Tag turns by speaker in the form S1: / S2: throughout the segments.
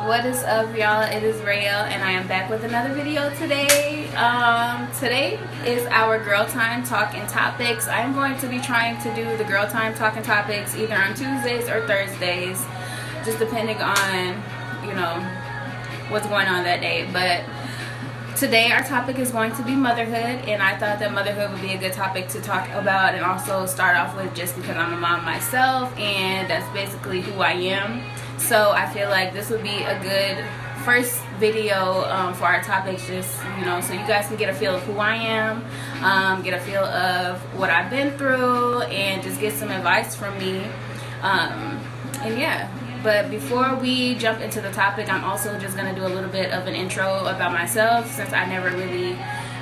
S1: What is up, y'all? It is Rael and I am back with another video today. Today is our Girl Time Talk and Topics. I am going to be trying to do the Girl Time Talk and Topics either on Tuesdays or Thursdays, just depending on, you know, what's going on that day. But today our topic is going to be motherhood, and I thought that motherhood would be a good topic to talk about and also start off with, just because I'm a mom myself and that's basically who I am. So I feel like this would be a good first video for our topics, just, you know, so you guys can get a feel of who I am, get a feel of what I've been through, and just get some advice from me. And yeah, but before we jump into the topic, I'm also just going to do a little bit of an intro about myself, since I never really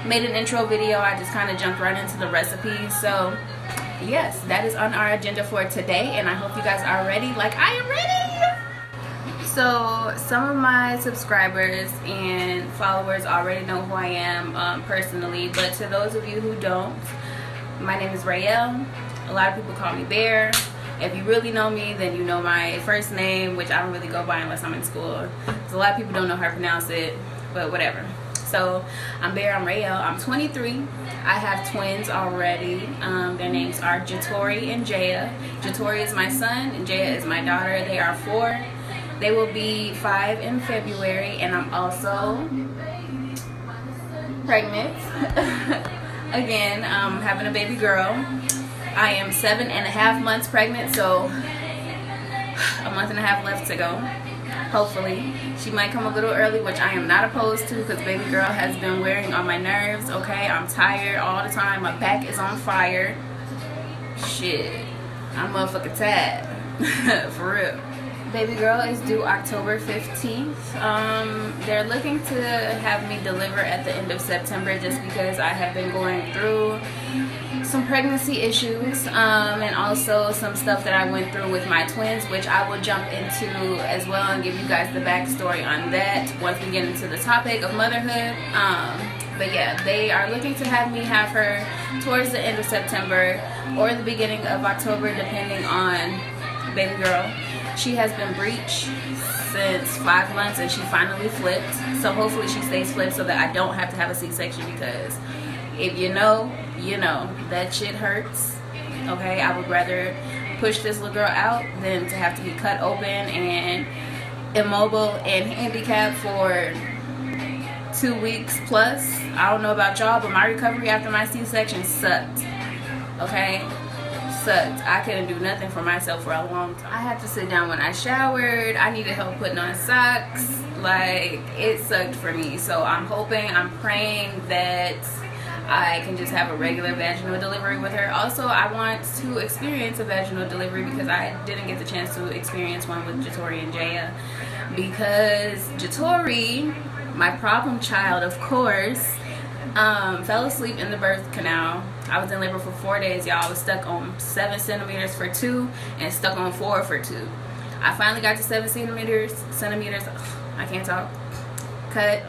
S1: made an intro video. I just kind of jumped right into the recipes. So yes, that is on our agenda for today, and I hope you guys are ready like I am ready. So some of my subscribers and followers already know who I am personally, but to those of you who don't, my name is Rael. A lot of people call me Bear. If you really know me, then you know my first name, which I don't really go by unless I'm in school. So a lot of people don't know how to pronounce it, but whatever. So I'm Bear, I'm Rael, I'm 23. I have twins already. Their names are Jatori and Jaya. Jatori is my son and Jaya is my daughter. They are 4. They will be 5 in February, and I'm also pregnant. Again, I'm having a baby girl. I am 7.5 months pregnant, so a month and a half left to go. Hopefully. She might come a little early, which I am not opposed to, because baby girl has been wearing on my nerves, okay? I'm tired all the time. My back is on fire. Shit. I'm motherfucking tired. For real. Baby girl is due October 15th. They're looking to have me deliver at the end of September, just because I have been going through some pregnancy issues and also some stuff that I went through with my twins, which I will jump into as well and give you guys the backstory on that once we get into the topic of motherhood. But yeah, they are looking to have me have her towards the end of September or the beginning of October, depending on baby girl. She has been breech since 5 months, and she finally flipped. So hopefully she stays flipped so that I don't have to have a C-section, because if you know, you know, that shit hurts. Okay, I would rather push this little girl out than to have to be cut open and immobile and handicapped for 2 weeks plus. I don't know about y'all, but my recovery after my C-section sucked. Okay? Sucked. I couldn't do nothing for myself for a long time. I had to sit down when I showered. I needed help putting on socks. Like, it sucked for me. So I'm hoping, I'm praying that I can just have a regular vaginal delivery with her. Also, I want to experience a vaginal delivery, because I didn't get the chance to experience one with Jatori and Jaya, because Jatori, my problem child, of course, fell asleep in the birth canal. I was in labor for 4 days, y'all. I was stuck on 7 centimeters for 2 and stuck on 4 for 2. I finally got to 7 centimeters. I can't talk. Cut.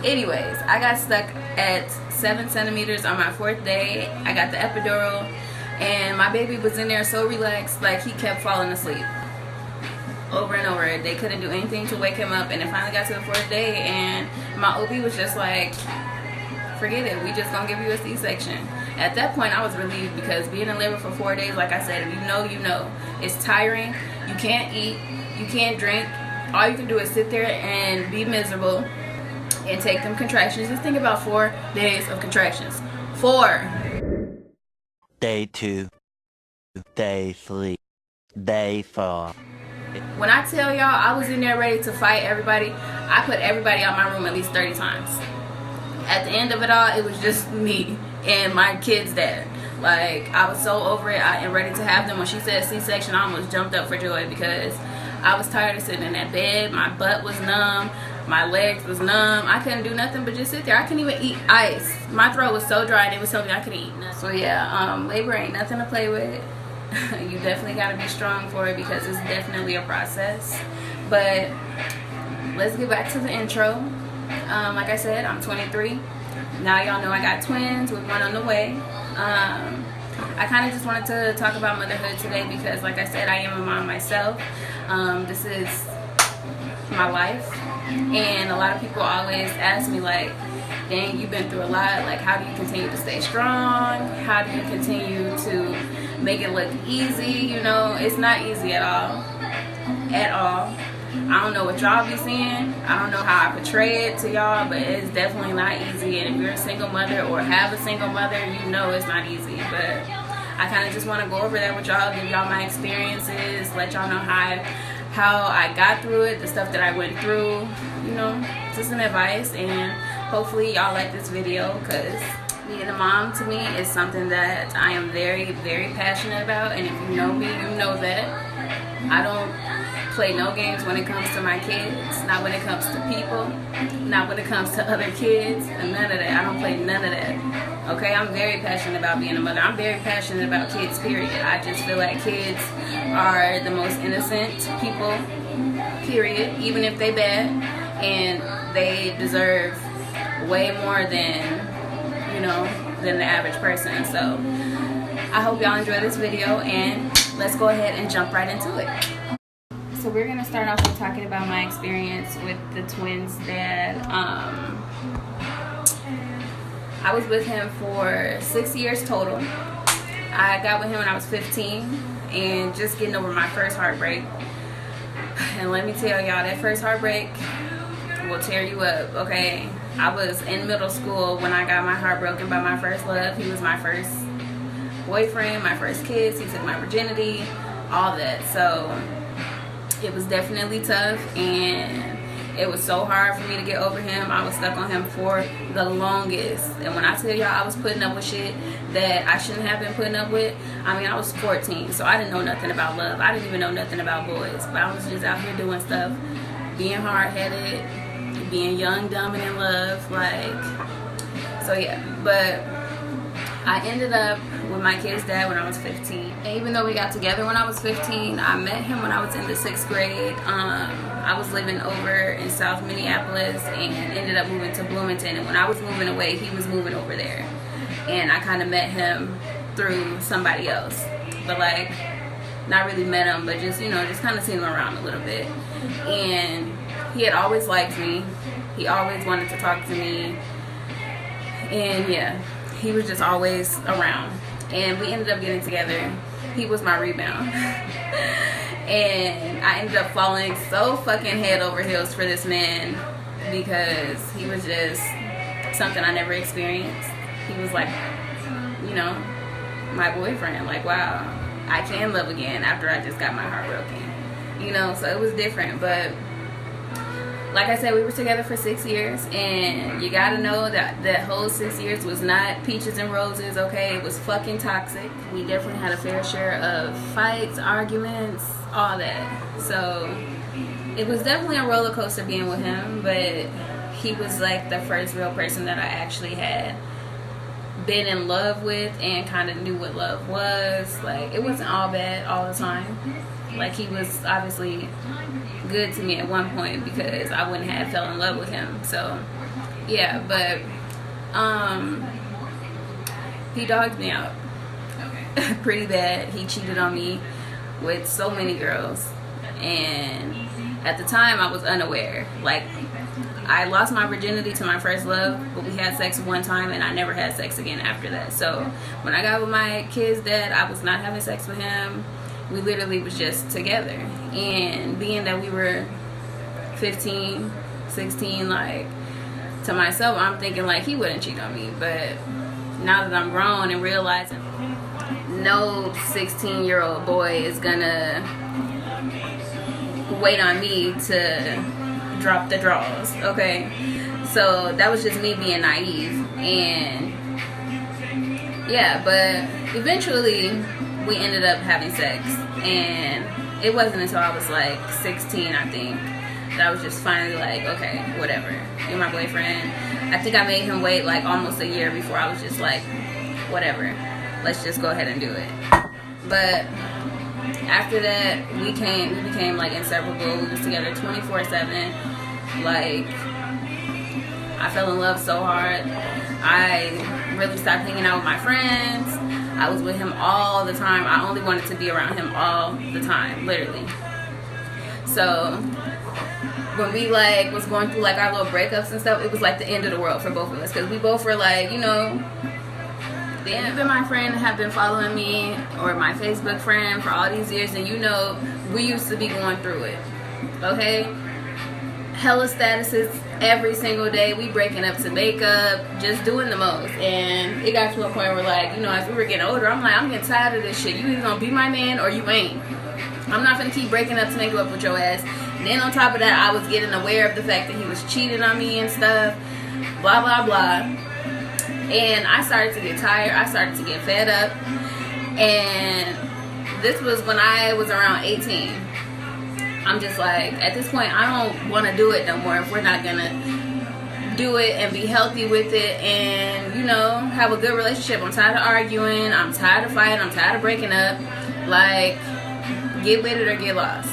S1: Anyways, I got stuck at 7 centimeters on my 4th day. I got the epidural, and my baby was in there so relaxed, like he kept falling asleep over and over. They couldn't do anything to wake him up, and it finally got to the 4th day, and my OB was just like, forget it, we just gonna give you a C-section. At that point, I was relieved, because being in labor for 4 days, like I said, if you know, you know. It's tiring. You can't eat. You can't drink. All you can do is sit there and be miserable and take them contractions. Just think about 4 days of contractions. 4.
S2: Day 2. Day 3. Day 4.
S1: When I tell y'all I was in there ready to fight everybody, I put everybody out my room at least 30 times. At the end of it all, it was just me and my kid's dad. Like, I was so over it and ready to have them. When she said C-section, I almost jumped up for joy, because I was tired of sitting in that bed. My butt was numb. My legs was numb. I couldn't do nothing but just sit there. I couldn't even eat ice. My throat was so dry, and it was something I couldn't eat nothing. So yeah, labor ain't nothing to play with. You definitely got to be strong for it, because it's definitely a process. But let's get back to the intro. Like I said, I'm 23. Now y'all know I got twins with one on the way. I kind of just wanted to talk about motherhood today, because like I said, I am a mom myself. This is my life, and a lot of people always ask me like, dang, you've been through a lot, like how do you continue to stay strong? How do you continue to make it look easy? You know, it's not easy at all. I don't know what y'all be seeing. I don't know how I portray it to y'all, but it's definitely not easy. And if you're a single mother or have a single mother, you know it's not easy. But I kind of just want to go over that with y'all, give y'all my experiences, let y'all know how I got through it, the stuff that I went through, you know, just some advice. And hopefully y'all like this video, because being a mom to me is something that I am very, very passionate about. And if you know me, you know that I don't play no games when it comes to my kids, not when it comes to people, not when it comes to other kids, and none of that. I don't play none of that. Okay, I'm very passionate about being a mother. I'm very passionate about kids, period. I just feel like kids are the most innocent people, period, even if they bad, and they deserve way more than, you know, than the average person. So I hope y'all enjoy this video, and let's go ahead and jump right into it. So we're gonna start off with talking about my experience with the twins' dad. I was with him for 6 years total. I got with him when I was 15, and just getting over my first heartbreak. And let me tell y'all, that first heartbreak will tear you up, okay? I was in middle school when I got my heart broken by my first love. He was my first boyfriend, my first kiss. He took my virginity, all that. So it was definitely tough, and it was so hard for me to get over him. I was stuck on him for the longest. And when I tell y'all I was putting up with shit that I shouldn't have been putting up with, I mean, I was 14, so I didn't know nothing about love. I didn't even know nothing about boys. But I was just out here doing stuff, being hard-headed, being young, dumb, and in love. Like, so yeah. But I ended up with my kid's dad when I was 15. And even though we got together when I was 15, I met him when I was in the 6th grade. I was living over in South Minneapolis and ended up moving to Bloomington. And when I was moving away, he was moving over there. And I kind of met him through somebody else. But like, not really met him, but just, you know, just kind of seen him around a little bit. And he had always liked me. He always wanted to talk to me. And yeah, he was just always around. And we ended up getting together. He was my rebound. And I ended up falling so fucking head over heels for this man, because he was just something I never experienced. He was like, you know, my boyfriend. Like, wow, I can love again after I just got my heart broken. You know, so it was different. But like I said, we were together for 6 years, and you gotta know that that whole 6 years was not peaches and roses, okay? It was fucking toxic. We definitely had a fair share of fights, arguments, all that. So it was definitely a roller coaster being with him, but he was like the first real person that I actually had been in love with and kind of knew what love was. Like, it wasn't all bad all the time. Like, he was obviously good to me at one point, because I wouldn't have fell in love with him. So yeah, but he dogged me out pretty bad. He cheated on me with so many girls, and at the time I was unaware. Like, I lost my virginity to my first love, but we had sex one time and I never had sex again after that. So when I got with my kid's dad, I was not having sex with him. We literally was just together. And being that we were 15, 16, like, to myself, I'm thinking like he wouldn't cheat on me. But now that I'm grown and realizing no 16-year-old boy is gonna wait on me to drop the draws, okay? So that was just me being naive. And yeah, but eventually we ended up having sex, and it wasn't until I was like 16, I think, that I was just finally like, okay, whatever, you're my boyfriend. I think I made him wait like almost a year before I was just like, whatever, let's just go ahead and do it. But after that, we became like inseparable. We was together 24/7. Like, I fell in love so hard. I really stopped hanging out with my friends. I was with him all the time. I only wanted to be around him all the time, literally. So when we like was going through like our little breakups and stuff, it was like the end of the world for both of us, because we both were like, you know, damn. You've been my friend, have been following me, or my Facebook friend for all these years, and you know we used to be going through it. Okay, hella statuses every single day. We breaking up to make up, just doing the most. And it got to a point where, like, you know, as we were getting older, I'm like, I'm getting tired of this shit. You either gonna be my man or you ain't. I'm not gonna keep breaking up to make up with your ass. And then on top of that, I was getting aware of the fact that he was cheating on me and stuff, blah blah blah. And I started to get tired. I started to get fed up. And this was when I was around 18. I'm just like, at this point, I don't want to do it no more if we're not gonna do it and be healthy with it and, you know, have a good relationship. I'm tired of arguing. I'm tired of fighting. I'm tired of breaking up. Like, get with it or get lost.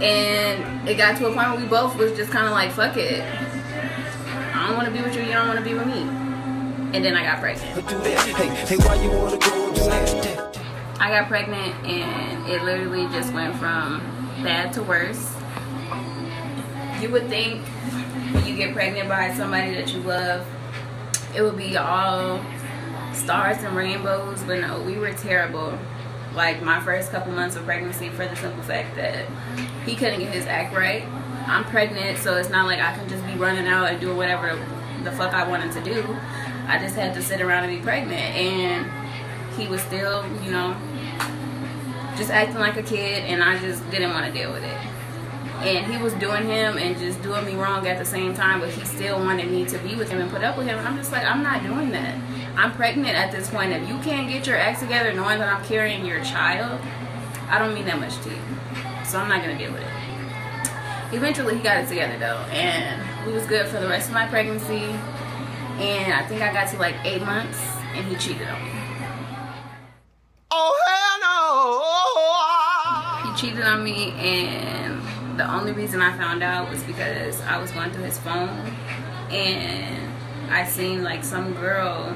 S1: And it got to a point where we both was just kind of like, fuck it. I don't want to be with you. You don't want to be with me. And then I got pregnant. I got pregnant, and it literally just went from bad to worse. You would think when you get pregnant by somebody that you love, it would be all stars and rainbows, but no, we were terrible. Like, my first couple months of pregnancy, for the simple fact that he couldn't get his act right. I'm pregnant, so it's not like I can just be running out and doing whatever the fuck I wanted to do. I just had to sit around and be pregnant, and he was still, you know, just acting like a kid, and I just didn't want to deal with it. And he was doing him and just doing me wrong at the same time, but he still wanted me to be with him and put up with him, and I'm just like, I'm not doing that. I'm pregnant at this point. If you can't get your act together knowing that I'm carrying your child, I don't mean that much to you, so I'm not going to deal with it. Eventually he got it together though, and we was good for the rest of my pregnancy, and I think I got to like 8 months and he cheated on me.
S2: Oh hell
S1: He cheated on me, and the only reason I found out was because I was going through his phone and I seen like some girl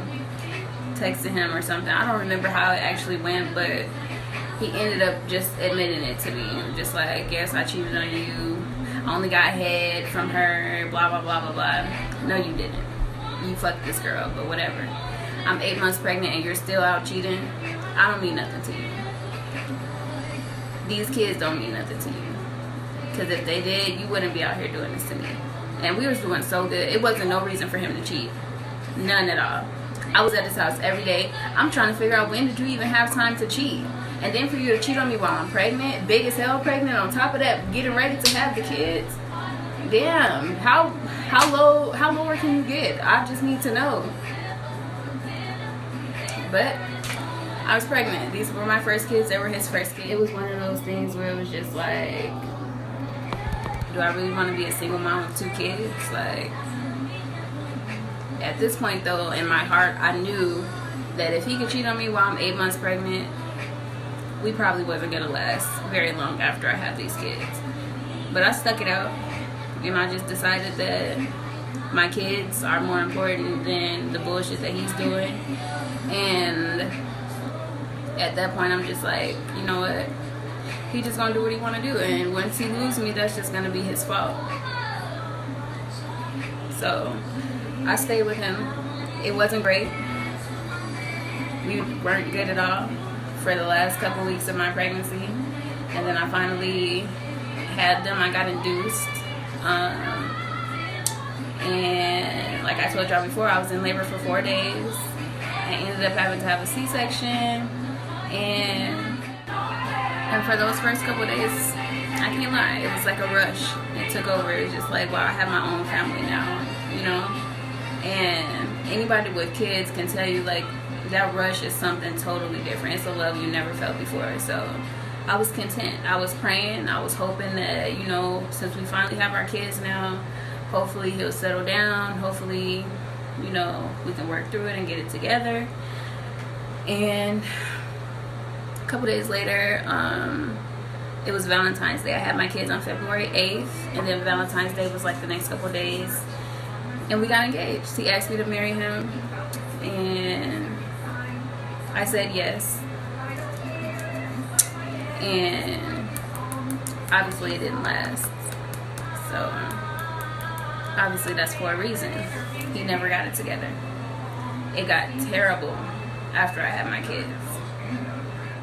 S1: texting him or something. I don't remember how it actually went, but he ended up just admitting it to me. Just like, yes, I cheated on you. I only got head from her, blah, blah, blah, blah, blah. No, you didn't. You fucked this girl, but whatever. I'm 8 months pregnant and you're still out cheating. I don't mean nothing to you. These kids don't mean nothing to you. Because if they did, you wouldn't be out here doing this to me. And we was doing so good. It wasn't no reason for him to cheat. None at all. I was at his house every day. I'm trying to figure out, when did you even have time to cheat? And then for you to cheat on me while I'm pregnant, big as hell pregnant, on top of that, getting ready to have the kids. Damn, how lower can you get? I just need to know. But I was pregnant. These were my first kids. They were his first kids. It was one of those things where it was just like, do I really want to be a single mom with 2 kids? Like, at this point though, in my heart, I knew that if he could cheat on me while I'm 8 months pregnant, we probably wasn't gonna last very long after I had these kids. But I stuck it out, and I just decided that my kids are more important than the bullshit that he's doing. And at that point, I'm just like, you know what? He just gonna do what he wanna do, and once he loses me, that's just gonna be his fault. So I stayed with him. It wasn't great. We weren't good at all for the last couple weeks of my pregnancy, and then I finally had them. I got induced, and like I told y'all before, I was in labor for 4 days. I ended up having to have a C-section, and for those first couple days, I can't lie, it was like a rush. It took over. It was just like, wow, I have my own family now, you know. And anybody with kids can tell you, like, that rush is something totally different. It's a love you never felt before. So I was content. I was praying. I was hoping that, you know, since we finally have our kids now, hopefully he'll settle down. Hopefully, you know, we can work through it and get it together. And a couple days later, it was Valentine's Day. I had my kids on February 8th, and then Valentine's Day was like the next couple days, and we got engaged. He asked me to marry him, and I said yes. And obviously it didn't last. So obviously that's for a reason. He never got it together. It got terrible after I had my kids.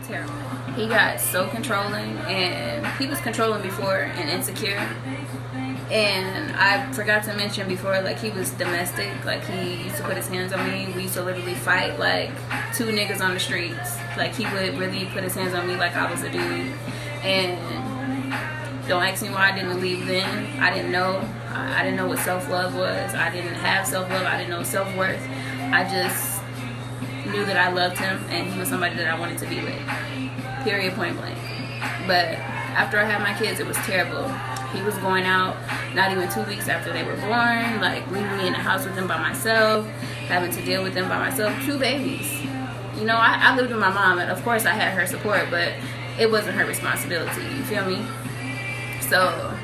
S1: Terrible. He got so controlling, and he was controlling before and insecure. And I forgot to mention before, like, he was domestic. Like, he used to put his hands on me. We used to literally fight like two niggas on the streets. Like, he would really put his hands on me like I was a dude. And don't ask me why I didn't leave then. I didn't know. I didn't know what self-love was. I didn't have self-love. I didn't know self-worth. I just knew that I loved him, and he was somebody that I wanted to be with. Period, point blank. But after I had my kids, it was terrible. He was going out not even 2 weeks after they were born, like leaving me in the house with them by myself, having to deal with them by myself. 2 babies. You know, I lived with my mom, and of course I had her support, but it wasn't her responsibility. You feel me? So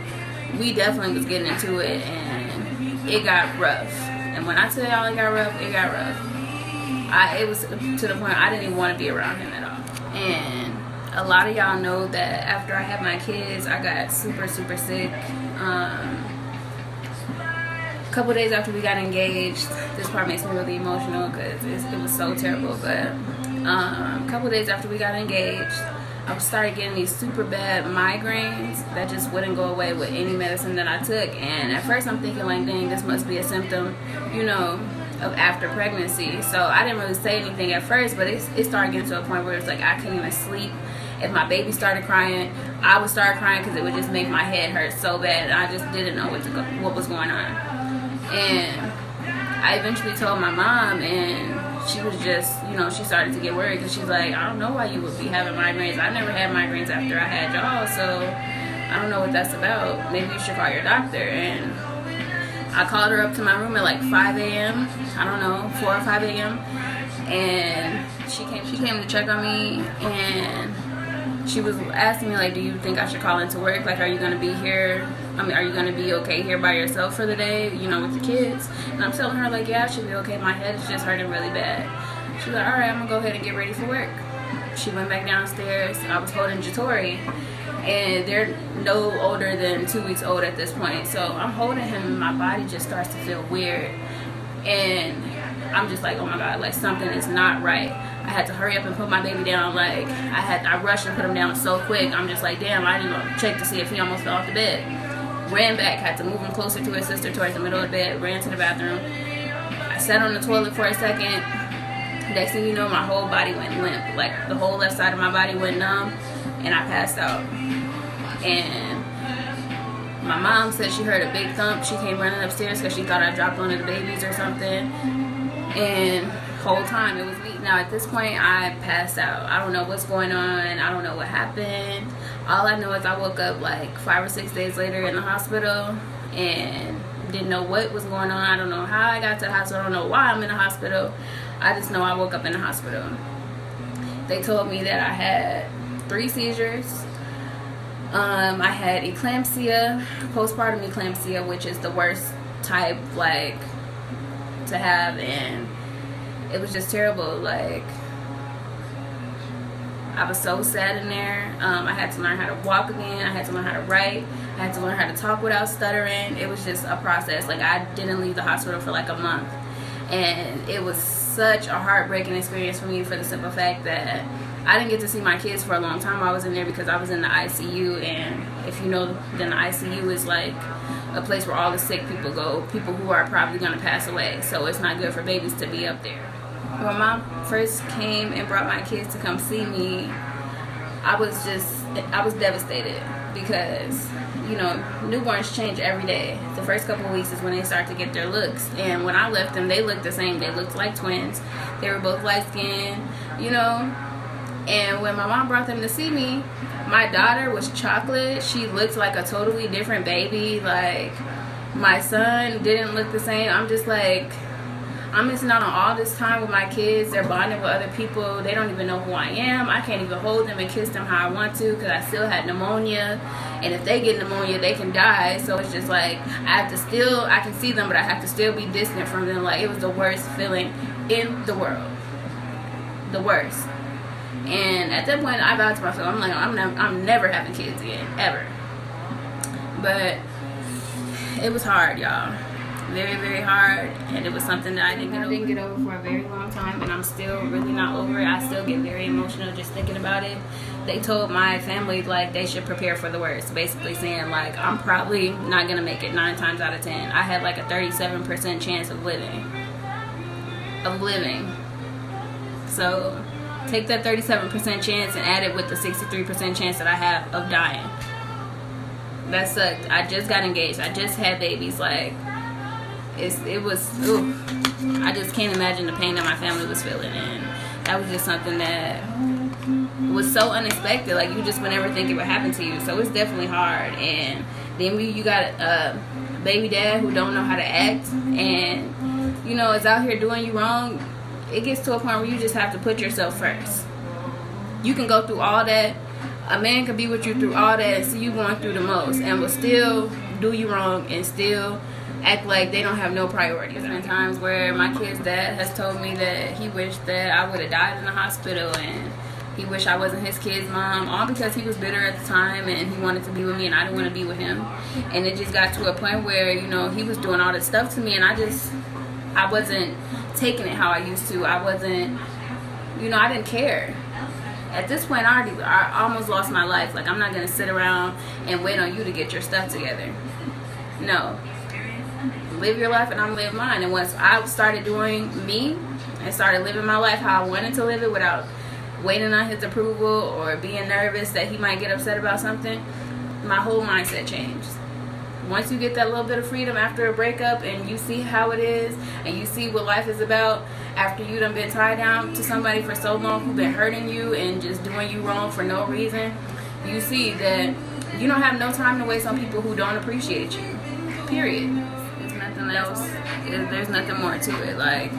S1: we definitely was getting into it, and it got rough. And when I tell y'all it got rough, it got rough. It was to the point I didn't even want to be around him at all. And a lot of y'all know that after I had my kids, I got super, super sick. A couple days after we got engaged, this part makes me really emotional because it was so terrible. But a couple days after we got engaged, I started getting these super bad migraines that just wouldn't go away with any medicine that I took. And at first I'm thinking like, dang, this must be a symptom, you know, of after pregnancy. So I didn't really say anything at first, but it started getting to a point where it's like I couldn't even sleep. If my baby started crying, I would start crying because it would just make my head hurt so bad, and I just didn't know what was going on. And I eventually told my mom, and she was just, you know, she started to get worried because she's like, I don't know why you would be having migraines. I never had migraines after I had y'all, so I don't know what that's about. Maybe you should call your doctor. And I called her up to my room at like 5 a.m. I don't know, 4 or 5 a.m. And she came to check on me, and she was asking me, like, do you think I should call into work? Like, are you going to be here? I mean, are you going to be okay here by yourself for the day, you know, with the kids? And I'm telling her, like, yeah, I should be okay. My head is just hurting really bad. She's like, all right, I'm going to go ahead and get ready for work. She went back downstairs. I was holding Jatori, and they're no older than 2 weeks old at this point. So I'm holding him, and my body just starts to feel weird. And I'm just like, oh my God, like something is not right. I had to hurry up and put my baby down. Like I rushed and put him down so quick. I'm just like, damn, I didn't even check to see if he almost fell off the bed. Ran back, had to move him closer to his sister towards the middle of the bed, ran to the bathroom. I sat on the toilet for a second. Next thing you know, my whole body went limp. Like the whole left side of my body went numb, and I passed out. And my mom said she heard a big thump. She came running upstairs because she thought I dropped one of the babies or something. And whole time it was me. Now at this point I passed out. I don't know what's going on. I don't know what happened. All I know is I woke up like 5 or 6 days later in the hospital and didn't know what was going on. I don't know how I got to the hospital. I don't know why I'm in the hospital. I just know I woke up in the hospital. They told me that I had 3 seizures. I had eclampsia, postpartum eclampsia, which is the worst type, like, to have, and it was just terrible. Like, I was so sad in there. I had to learn how to walk again. I had to learn how to write. I had to learn how to talk without stuttering. It was just a process. Like, I didn't leave the hospital for like a month, and it was such a heartbreaking experience for me for the simple fact that I didn't get to see my kids for a long time while I was in there because I was in the ICU. And if you know, then the ICU is like a place where all the sick people go, people who are probably going to pass away. So it's not good for babies to be up there. When mom first came and brought my kids to come see me, I was devastated because, you know, newborns change every day. The first couple of weeks is when they start to get their looks. And when I left them, they looked the same. They looked like twins. They were both light skinned, you know. And when my mom brought them to see me, my daughter was chocolate. She looked like a totally different baby. Like, my son didn't look the same. I'm just like, I'm missing out on all this time with my kids. They're bonding with other people. They don't even know who I am. I can't even hold them and kiss them how I want to because I still had pneumonia. And if they get pneumonia, they can die. So it's just like, I can see them, but I have to still be distant from them. Like, it was the worst feeling in the world. The worst. And at that point, I vowed to myself, I'm like, I'm never having kids again, ever. But it was hard, y'all. Very, very hard, and it was something that I didn't get over for a very long time, and I'm still really not over it. I still get very emotional just thinking about it. They told my family, like, they should prepare for the worst, basically saying, like, I'm probably not gonna make it 9 times out of 10. I had like a 37% chance of living. So take that 37% chance and add it with the 63% chance that I have of dying. That sucked. I just got engaged. I just had babies. Like, it was, I just can't imagine the pain that my family was feeling, and that was just something that was so unexpected. Like, you just would never think it would happen to you. So it's definitely hard. And then you got a baby dad who don't know how to act, and you know, is out here doing you wrong. It gets to a point where you just have to put yourself first. You can go through all that. A man can be with you through all that and see you going through the most, and will still do you wrong and still act like they don't have no priorities. There's been times where my kid's dad has told me that he wished that I would have died in the hospital, and he wished I wasn't his kid's mom, all because he was bitter at the time and he wanted to be with me and I didn't want to be with him. And it just got to a point where, you know, he was doing all this stuff to me, and I wasn't taking it how I used to. I wasn't, you know, I didn't care. At this point, I almost lost my life. Like, I'm not going to sit around and wait on you to get your stuff together. No. Live your life and I'm going to live mine. And once I started doing me and started living my life how I wanted to live it without waiting on his approval or being nervous that he might get upset about something, my whole mindset changed. Once you get that little bit of freedom after a breakup and you see how it is and you see what life is about after you done been tied down to somebody for so long who's been hurting you and just doing you wrong for no reason, you see that you don't have no time to waste on people who don't appreciate you. Period. There's nothing else. There's nothing more to it. Like,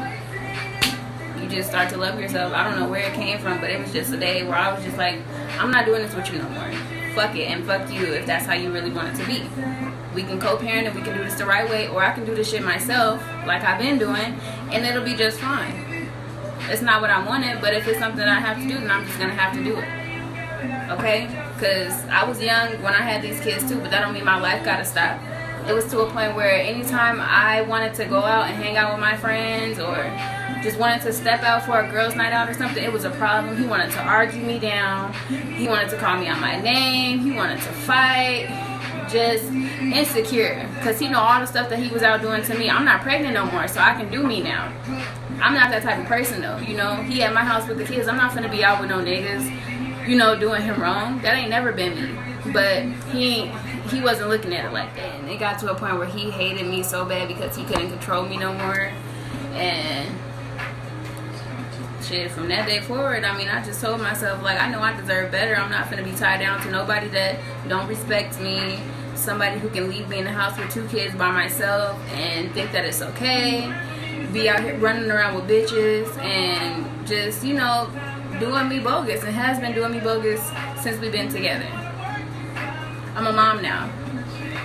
S1: you just start to love yourself. I don't know where it came from, but it was just a day where I was just like, I'm not doing this with you no more. Fuck it, and fuck you if that's how you really want it to be. We can co-parent and we can do this the right way, or I can do this shit myself like I've been doing, and it'll be just fine. It's not what I wanted, but if it's something that I have to do, then I'm just gonna have to do it. Okay? Because I was young when I had these kids too, but that don't mean my life gotta stop. It was to a point where anytime I wanted to go out and hang out with my friends, or just wanted to step out for a girls' night out or something, it was a problem. He wanted to argue me down. He wanted to call me out my name. He wanted to fight. Just insecure, because he know all the stuff that he was out doing to me. I'm not pregnant no more, so I can do me now. I'm not that type of person though, you know. He at my house with the kids. I'm not finna be out with no niggas, you know, doing him wrong. That ain't never been me. But he wasn't looking at it like that, and it got to a point where he hated me so bad because he couldn't control me no more. And shit, from that day forward, I mean, I just told myself, like, I know I deserve better. I'm not finna be tied down to nobody that don't respect me, somebody who can leave me in the house with 2 kids by myself and think that it's okay, be out here running around with bitches and just, you know, doing me bogus, and has been doing me bogus since we've been together. I'm a mom now.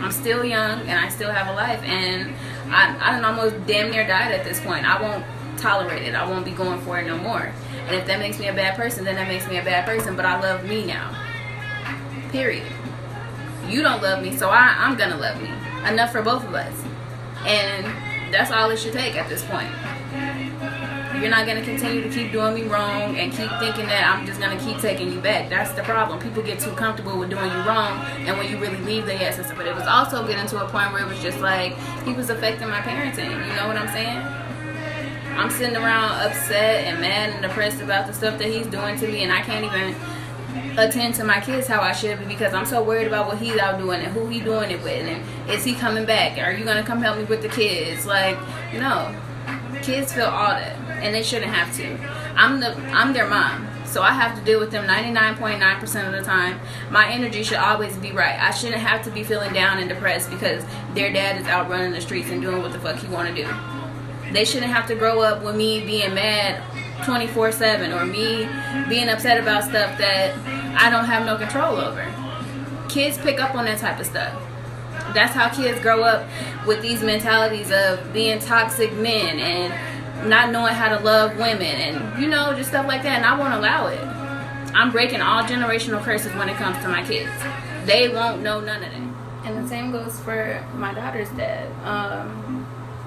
S1: I'm still young and I still have a life, and I done almost damn near died at this point. I won't tolerate it. I won't be going for it no more. And if that makes me a bad person, then that makes me a bad person. But I love me now. Period. You don't love me, so I'm gonna love me. Enough for both of us. And that's all it should take at this point. You're not gonna continue to keep doing me wrong and keep thinking that I'm just gonna keep taking you back. That's the problem. People get too comfortable with doing you wrong, and when you really leave, they ask us. But it was also getting to a point where it was just like, he was affecting my parenting. You know what I'm saying? I'm sitting around upset and mad and depressed about the stuff that he's doing to me, and I can't even attend to my kids how I should be because I'm so worried about what he's out doing and who he's doing it with, and is he coming back? Are you gonna come help me with the kids? Like, no. Kids feel all that, and they shouldn't have to. I'm their mom, so I have to deal with them 99.9% of the time. My energy should always be right. I shouldn't have to be feeling down and depressed because their dad is out running the streets and doing what the fuck he want to do. They shouldn't have to grow up with me being mad 24/7 or me being upset about stuff that I don't have no control over. Kids pick up on that type of stuff. That's how kids grow up, with these mentalities of being toxic men and not knowing how to love women and, you know, just stuff like that. And I won't allow it. I'm breaking all generational curses when it comes to my kids. They won't know none of that. And the same goes for my daughter's dad.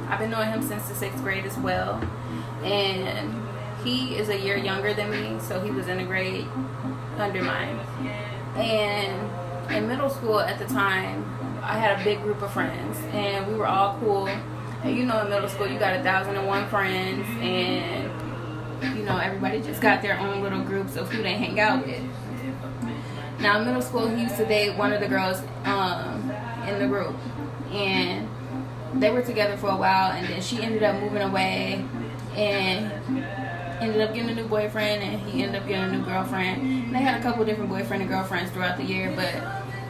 S1: I've been knowing him since the 6th grade as well. And he is a year younger than me, so he was in a grade under mine. And in middle school at the time, I had a big group of friends, and we were all cool. And you know, in middle school, you got 1,001 friends, and you know, everybody just got their own little groups of who they hang out with. Now, in middle school, he used to date one of the girls in the group, and they were together for a while, and then she ended up moving away and ended up getting a new boyfriend, and he ended up getting a new girlfriend. And they had a couple different boyfriend and girlfriends throughout the year, but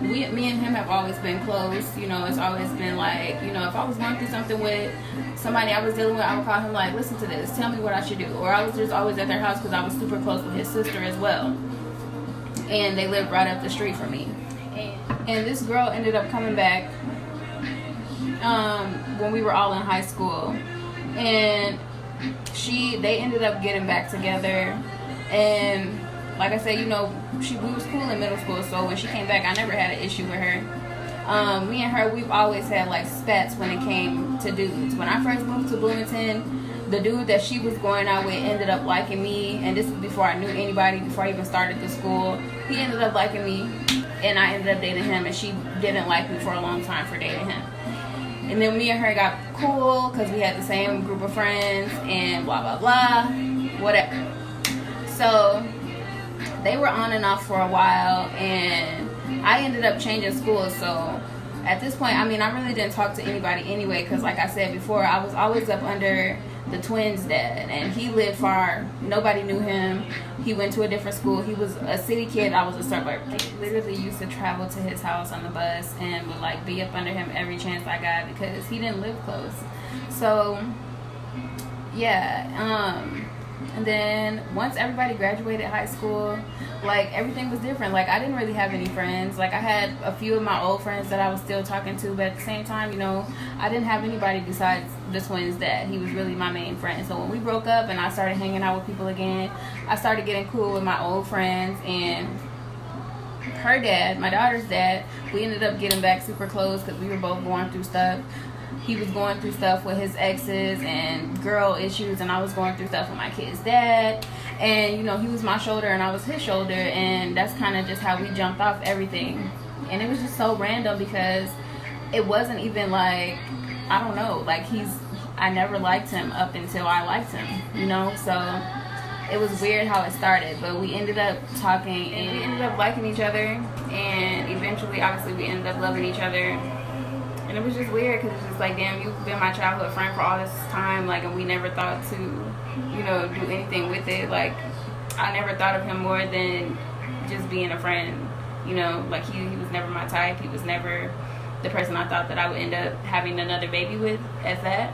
S1: me and him have always been close. You know, it's always been like, you know, if I was going through something with somebody I was dealing with, I would call him like, listen to this, tell me what I should do. Or I was just always at their house because I was super close with his sister as well, and they lived right up the street from me. And this girl ended up coming back when we were all in high school, and they ended up getting back together. And like I said, you know, we was cool in middle school, so when she came back, I never had an issue with her. Me and her, we've always had like spats when it came to dudes. When I first moved to Bloomington, the dude that she was going out with ended up liking me, and this was before I knew anybody, before I even started the school. He ended up liking me, and I ended up dating him, and she didn't like me for a long time for dating him. And then me and her got cool because we had the same group of friends and blah, blah, blah, whatever. So they were on and off for a while, and I ended up changing schools. So at this point, I mean, I really didn't talk to anybody anyway because, like I said before, I was always up under the twins' dad, and he lived far. Nobody knew him. He went to a different school. He was a city kid. I was a suburb kid. I literally used to travel to his house on the bus and would like be up under him every chance I got because he didn't live close. So yeah, and then once everybody graduated high school, like everything was different. Like I didn't really have any friends. Like I had a few of my old friends that I was still talking to, but at the same time, you know, I didn't have anybody besides the twins' dad. He was really my main friend. So when we broke up and I started hanging out with people again, I started getting cool with my old friends, and her dad, my daughter's dad, we ended up getting back super close because we were both going through stuff. He was going through stuff with his exes and girl issues, and I was going through stuff with my kid's dad. And, you know, he was my shoulder and I was his shoulder, and that's kind of just how we jumped off everything. And it was just so random because it wasn't even like, I don't know, like I never liked him up until I liked him, you know? So it was weird how it started, but we ended up talking and we ended up liking each other, and eventually, obviously, we ended up loving each other. And it was just weird because it's just like, damn, you've been my childhood friend for all this time, like, and we never thought to, you know, do anything with it. Like, I never thought of him more than just being a friend, you know? Like, he was never my type. He was never the person I thought that I would end up having another baby with as that.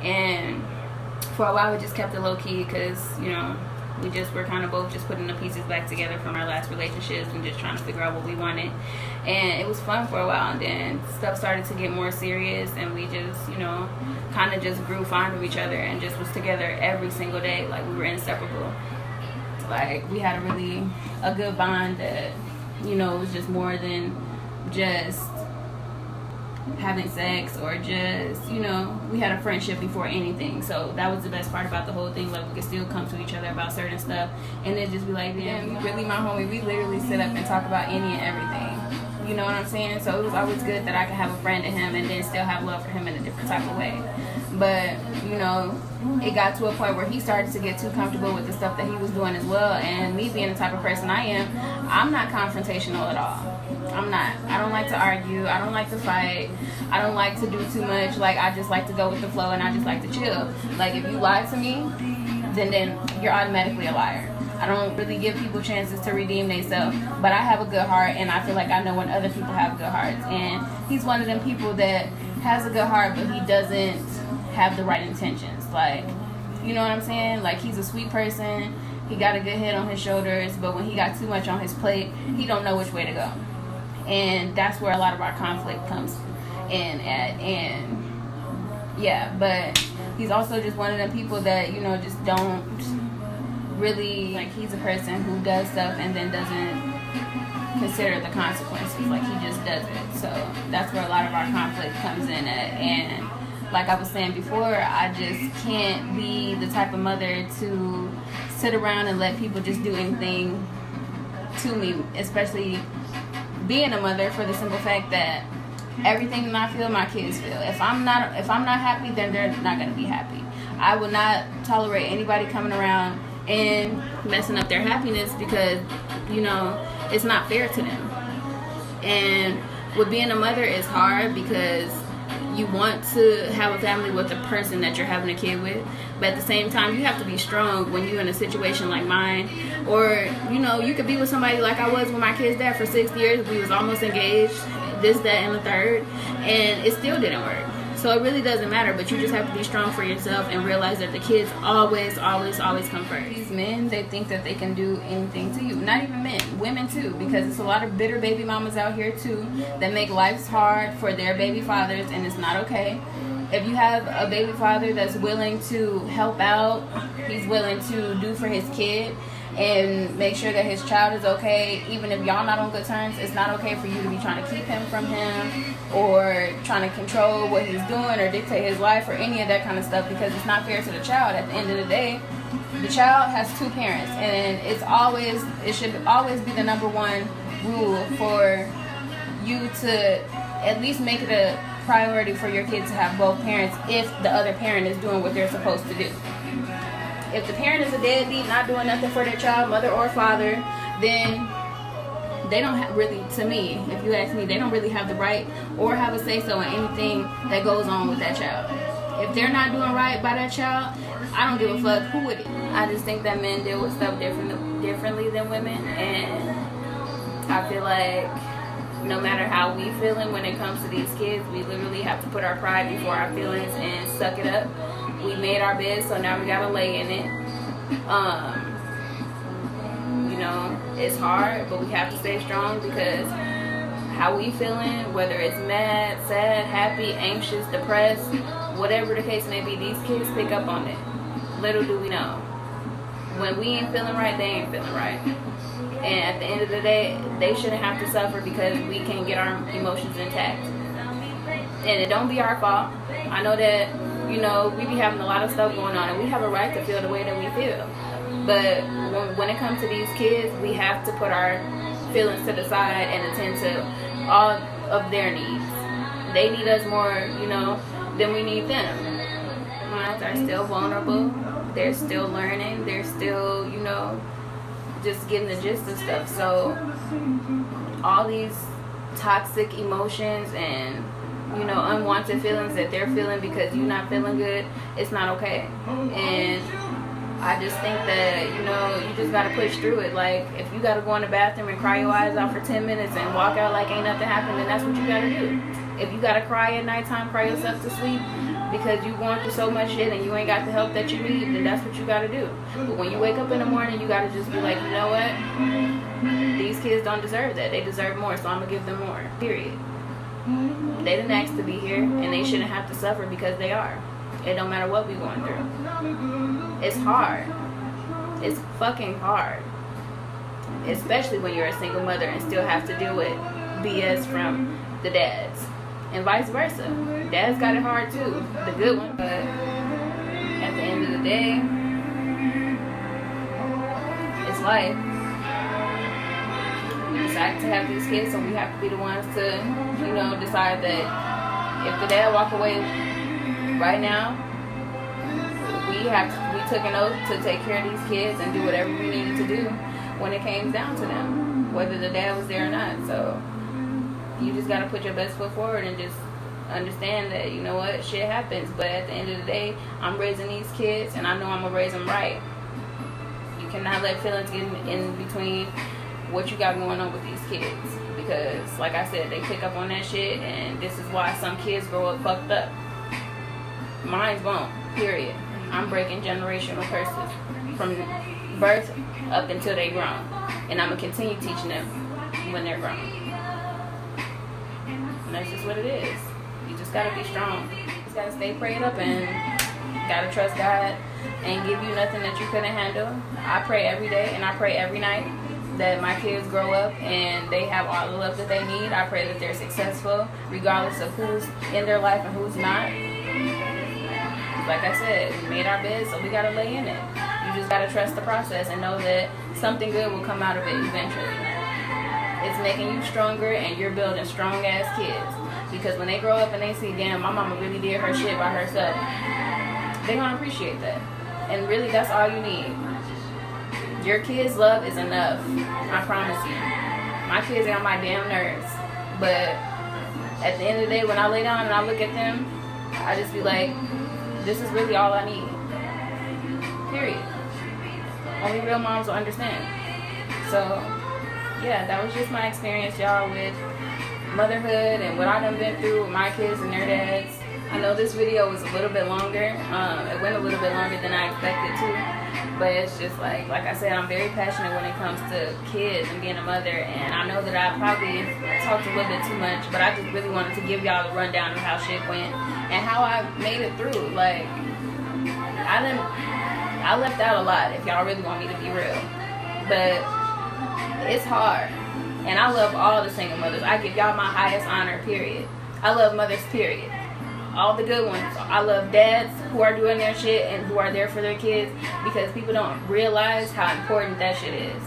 S1: And for a while, we just kept it low-key because, you know, we just were kind of both just putting the pieces back together from our last relationships and just trying to figure out what we wanted. And it was fun for a while, and then stuff started to get more serious, and we just, you know, kind of just grew fond of each other and just was together every single day. Like, we were inseparable. Like, we had a good bond that, you know, was just more than just having sex or just, you know, we had a friendship before anything. So that was the best part about the whole thing. Like, we could still come to each other about certain stuff and then just be like, damn, you really my homie. We literally sit up and talk about any and everything. You know what I'm saying? So it was always good that I could have a friend to him and then still have love for him in a different type of way. But, you know, it got to a point where he started to get too comfortable with the stuff that he was doing as well. And me being the type of person I am, I'm not confrontational at all. I'm not. I don't like to argue. I don't like to fight. I don't like to do too much. Like, I just like to go with the flow, and I just like to chill. Like, if you lie to me, then you're automatically a liar. I don't really give people chances to redeem themselves, but I have a good heart, and I feel like I know when other people have good hearts. And he's one of them people that has a good heart, but he doesn't have the right intentions. Like, you know what I'm saying? Like, he's a sweet person. He got a good head on his shoulders, but when he got too much on his plate, he don't know which way to go. And that's where a lot of our conflict comes in at. And yeah, but he's also just one of them people that, you know, just don't really, like, he's a person who does stuff and then doesn't consider the consequences. Like, he just doesn't. So that's where a lot of our conflict comes in at. And like I was saying before, I just can't be the type of mother to sit around and let people just do anything to me, especially being a mother, for the simple fact that everything that I feel, my kids feel. If I'm not happy, then they're not going to be happy. I will not tolerate anybody coming around and messing up their happiness, because, you know, it's not fair to them. And with being a mother, it's hard because you want to have a family with the person that you're having a kid with, but at the same time, you have to be strong when you're in a situation like mine. Or, you know, you could be with somebody like I was with my kid's dad for 6 years. We was almost engaged, this, that, and the third, and it still didn't work. So it really doesn't matter, but you just have to be strong for yourself and realize that the kids always come first. These men, they think that they can do anything to you. Not even men, women too, because it's a lot of bitter baby mamas out here too that make life hard for their baby fathers, and it's not okay. If you have a baby father that's willing to help out, he's willing to do for his kid and make sure that his child is okay, even if y'all not on good terms, it's not okay for you to be trying to keep him from him or trying to control what he's doing or dictate his life or any of that kind of stuff, because it's not fair to the child. At the end of the day, the child has 2 parents, and it should always be the number one rule for you to at least make it a priority for your kid to have both parents if the other parent is doing what they're supposed to do. If the parent is a deadbeat, not doing nothing for their child, mother or father, then they don't have really, to me, if you ask me, they don't really have the right or have a say-so in anything that goes on with that child. If they're not doing right by that child, I don't give a fuck who it is. I just think that men deal with stuff differently than women, and I feel like no matter how we feeling when it comes to these kids, we literally have to put our pride before our feelings and suck it up. We made our bed, so now we gotta lay in it. You know, it's hard, but we have to stay strong, because how we feeling, whether it's mad, sad, happy, anxious, depressed, whatever the case may be, these kids pick up on it. Little do we know. When we ain't feeling right, they ain't feeling right. And at the end of the day, they shouldn't have to suffer because we can't get our emotions intact. And it don't be our fault. I know that, you know, we be having a lot of stuff going on, and we have a right to feel the way that we feel. But when it comes to these kids, we have to put our feelings to the side and attend to all of their needs. They need us more, you know, than we need them. Minds are still vulnerable. They're still learning. They're still, you know, just getting the gist of stuff. So all these toxic emotions and, you know, unwanted feelings that they're feeling because you're not feeling good, it's not okay. And I just think that, you know, you just gotta push through it. Like, if you gotta go in the bathroom and cry your eyes out for 10 minutes and walk out like ain't nothing happened, then that's what you gotta do. If you gotta cry at nighttime, cry yourself to sleep because you're going through so much shit and you ain't got the help that you need, then that's what you gotta do. But when you wake up in the morning, you gotta just be like, you know what? These kids don't deserve that. They deserve more, so I'm gonna give them more. Period. They didn't ask to be here, and they shouldn't have to suffer because they are. It don't matter what we're going through. It's hard. It's fucking hard. Especially when you're a single mother and still have to deal with BS from the dads. And vice versa. Dads got it hard too. The good one. But at the end of the day, it's life. We decided to have these kids, so we have to be the ones to, you know, decide that if the dad walk away right now, we took an oath to take care of these kids and do whatever we needed to do when it came down to them, whether the dad was there or not. So you just gotta put your best foot forward and just understand that, you know what, shit happens, but at the end of the day, I'm raising these kids and I know I'm gonna raise them right. You cannot let feelings get in between what you got going on with these kids, because like I said, they pick up on that shit, and this is why some kids grow up fucked up. Mine won't, period. I'm breaking generational curses from birth up until they grown, and I'm gonna continue teaching them when they're grown. And that's just what it is. You just gotta be strong. You just gotta stay prayed up and gotta trust God and give you nothing that you couldn't handle. I pray every day and I pray every night. that my kids grow up and they have all the love that they need. I pray that they're successful regardless of who's in their life and who's not. Like I said, we made our bed, so we gotta lay in it. You just gotta trust the process and know that something good will come out of it eventually. It's making you stronger and you're building strong ass kids. Because when they grow up and they see, damn, my mama really did her shit by herself, they're gonna appreciate that. And really, that's all you need. Your kids' love is enough. I promise you. My kids are on my damn nerves. But at the end of the day, when I lay down and I look at them, I just be like, this is really all I need. Period. Only real moms will understand. So, yeah, that was just my experience, y'all, with motherhood and what I done been through with my kids and their dads. I know this video was a little bit longer. It went a little bit longer than I expected to. But it's just like I said, I'm very passionate when it comes to kids and being a mother. And I know that I probably talked a little bit too much, but I just really wanted to give y'all a rundown of how shit went and how I made it through. Like, I left out a lot, if y'all really want me to be real. But it's hard. And I love all the single mothers. I give y'all my highest honor, period. I love mothers, period. All the good ones. I love dads who are doing their shit and who are there for their kids, because people don't realize how important that shit is.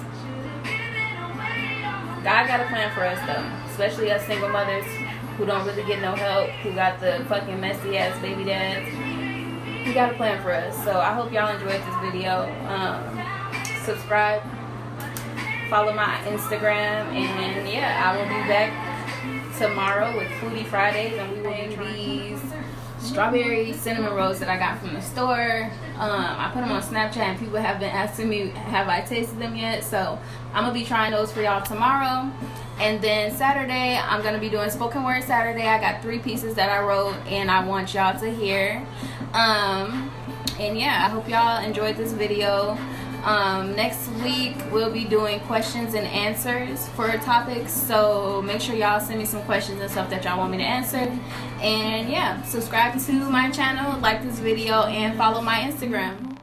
S1: God got a plan for us though, especially us single mothers who don't really get no help, who got the fucking messy ass baby dads. He got a plan for us. So I hope y'all enjoyed this video. Subscribe, follow my Instagram, and yeah, I will be back tomorrow with Foodie Fridays, and we will be trying these strawberry cinnamon rolls that I got from the store. I put them on Snapchat and people have been asking me, have I tasted them yet? So I'm gonna be trying those for y'all tomorrow. And then Saturday, I'm gonna be doing spoken word Saturday. I got 3 pieces that I wrote and I want y'all to hear. And yeah, I hope y'all enjoyed this video. Next week we'll be doing questions and answers for topics, so make sure y'all send me some questions and stuff that y'all want me to answer. And yeah, subscribe to my channel, like this video, and follow my Instagram.